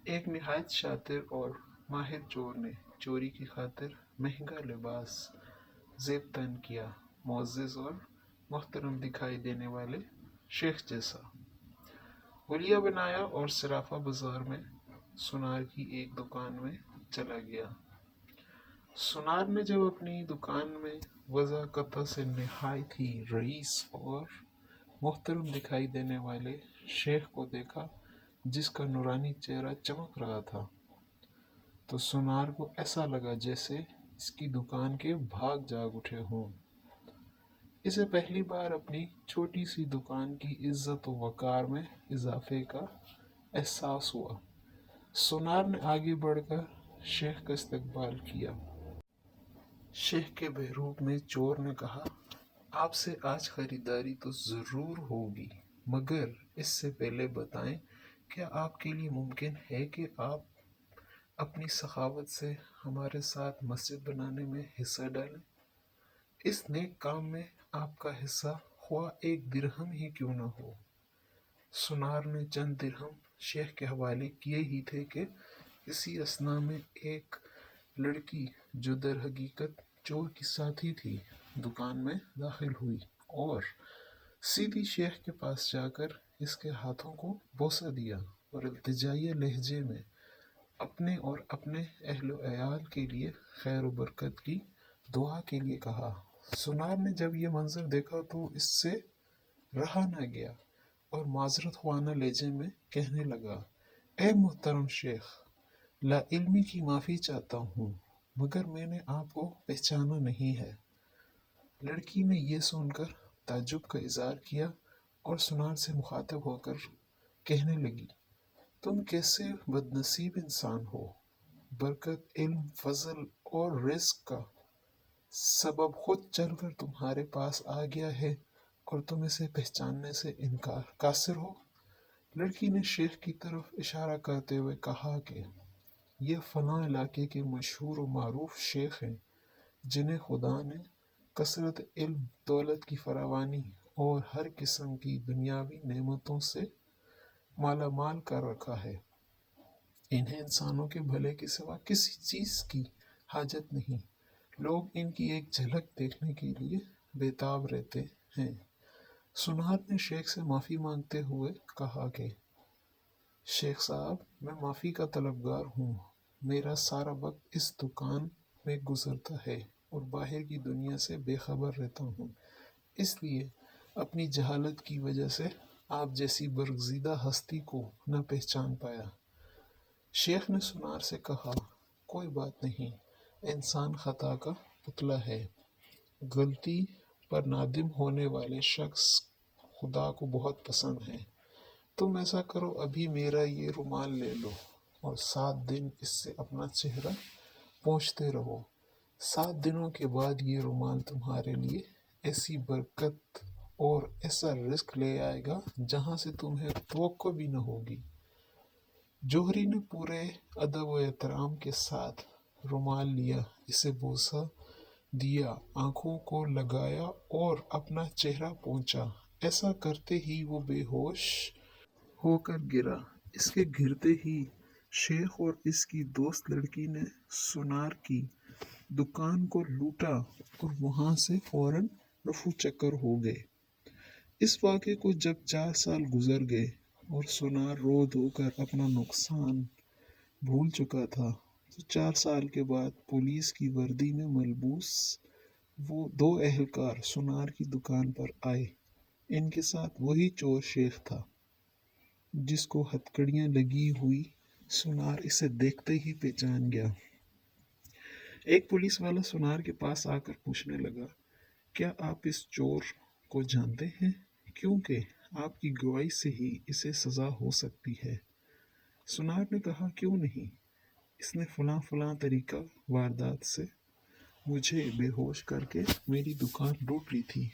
ایک نہایت شاطر اور ماہر چور نے چوری کی خاطر مہنگا لباس زیب تن کیا، معزز اور محترم دکھائی دینے والے شیخ جیسا حلیہ بنایا اور صرافہ بازار میں سونار کی ایک دکان میں چلا گیا۔ سونار نے جب اپنی دکان میں وضاقتہ سے نہایت ہی رئیس اور محترم دکھائی دینے والے شیخ کو دیکھا جس کا نورانی چہرہ چمک رہا تھا، تو سونار کو ایسا لگا جیسے اس کی دکان کے بھاگ جاگ اٹھے ہوں۔ اسے پہلی بار اپنی چھوٹی سی دکان کی عزت و وقار میں اضافے کا احساس ہوا۔ سونار نے آگے بڑھ کر شیخ کا استقبال کیا۔ شیخ کے بحروب میں چور نے کہا، آپ سے آج خریداری تو ضرور ہوگی، مگر اس سے پہلے بتائیں کیا آپ کے لیے ممکن ہے کہ آپ اپنی سخاوت سے ہمارے ساتھ مسجد بنانے میں حصہ ڈالیں؟ اس نیک کام میں آپ کا حصہ خواہ ایک درہم ہی کیوں نہ ہو۔ سونار نے چند درہم شیخ کے حوالے کیے ہی تھے کہ اسی اثنا میں ایک لڑکی جو در حقیقت چور کی ساتھی تھی دکان میں داخل ہوئی اور سیدھی شیخ کے پاس جا کر اس کے ہاتھوں کو بوسہ دیا اور التجائیہ لہجے میں اپنے اور اپنے اہل و عیال کے لیے خیر و برکت کی دعا کے لیے کہا۔ سونار نے جب یہ منظر دیکھا تو اس سے رہا نہ گیا اور معذرت خوانہ لہجے میں کہنے لگا، اے محترم شیخ، لا علمی کی معافی چاہتا ہوں، مگر میں نے آپ کو پہچانا نہیں ہے۔ لڑکی نے یہ سن کر تعجب کا اظہار کیا اور سونار سے مخاطب ہو کر کہنے لگی، تم کیسے بدنصیب انسان ہو! برکت، علم، فضل اور رزق کا سبب خود چل کر تمہارے پاس آ گیا ہے اور تم اسے پہچاننے سے قاصر ہو۔ لڑکی نے شیخ کی طرف اشارہ کرتے ہوئے کہا کہ یہ فلاں علاقے کے مشہور و معروف شیخ ہیں جنہیں خدا نے کثرت علم، دولت کی فراوانی اور ہر قسم کی دنیاوی نعمتوں سے مالا مال کر رکھا ہے۔ انہیں انسانوں کے بھلے کے سوا کسی چیز کی حاجت نہیں۔ لوگ ان کی ایک جھلک دیکھنے کے لیے بے تاب رہتے ہیں۔ سونار نے شیخ سے معافی مانگتے ہوئے کہا کہ شیخ صاحب، میں معافی کا طلبگار ہوں۔ میرا سارا وقت اس دکان میں گزرتا ہے اور باہر کی دنیا سے بے خبر رہتا ہوں، اس لیے اپنی جہالت کی وجہ سے آپ جیسی برگزیدہ ہستی کو نہ پہچان پایا۔ شیخ نے سونار سے کہا، کوئی بات نہیں، انسان خطا کا پتلا ہے۔ غلطی پر نادم ہونے والے شخص خدا کو بہت پسند ہیں۔ تم ایسا کرو، ابھی میرا یہ رومال لے لو اور 7 دن اس سے اپنا چہرہ پوچھتے رہو۔ 7 دنوں کے بعد یہ رومال تمہارے لیے ایسی برکت اور ایسا رزق لے آئے گا جہاں سے تمہیں توقع بھی نہ ہوگی۔ جوہری نے پورے ادب و احترام کے ساتھ رومال لیا، اسے بوسہ دیا، آنکھوں کو لگایا اور اپنا چہرہ پوچھا۔ ایسا کرتے ہی وہ بے ہوش ہو کر گرا۔ اس کے گرتے ہی شیخ اور اس کی دوست لڑکی نے سونار کی دکان کو لوٹا اور وہاں سے فوراً رفو چکر ہو گئے۔ اس واقعے کو جب 4 سال گزر گئے اور سونار رو دھو کر اپنا نقصان بھول چکا تھا، تو 4 سال کے بعد پولیس کی وردی میں ملبوس وہ 2 اہلکار سونار کی دکان پر آئے۔ ان کے ساتھ وہی چور شیخ تھا جس کو ہتھکڑیاں لگی ہوئی سونار اسے دیکھتے ہی پہچان گیا۔ ایک پولیس والا سونار کے پاس آ کر پوچھنے لگا، کیا آپ اس چور کو جانتے ہیں؟ کیونکہ آپ کی گواہی سے ہی اسے سزا ہو سکتی ہے۔ سونار نے کہا، کیوں نہیں، اس نے فلاں فلاں طریقہ واردات سے مجھے بے ہوش کر کے میری دکان لوٹ لی تھی۔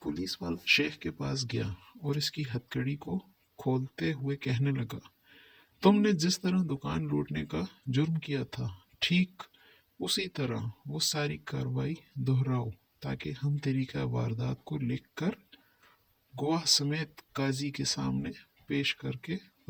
پولیس والا شیخ کے پاس گیا اور اس کی ہتھکڑی کو کھولتے ہوئے کہنے لگا، تم نے جس طرح دکان لوٹنے کا جرم کیا تھا، ٹھیک اسی طرح وہ ساری کارروائی دہراؤ تاکہ ہم طریقہ واردات کو لکھ کر گواہ سمیت قاضی کے سامنے پیش کر کے